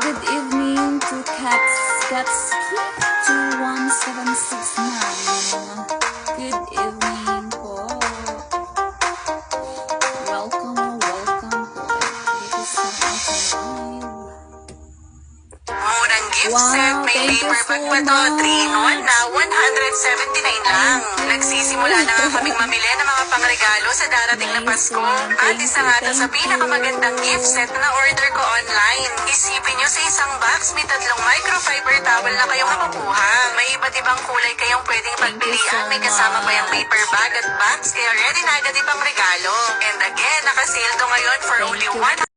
good evening to Katski 21769. Good evening po. Welcome po. Dito sa ating live. Murang gift Wow, set, may thank you paper so bag pa to, 3-in-1 na, much. 179 lang. Nagsisimula na nga kaming mamili ng mga pangregalo sa darating na Nice Pasko. one. At Thank isa you, nga to sa thank pinakamagandang you. gift set na order ko online. Isipin nyo sa isang box, may 3 microfiber towel na kayong makukuha. May iba't ibang kulay kayong pwedeng Thank you pagpilian. so May kasama pa yung much. paper bag at box, kaya ready na agad ipang regalo. And again, nakasale to ngayon for Thank only you. 1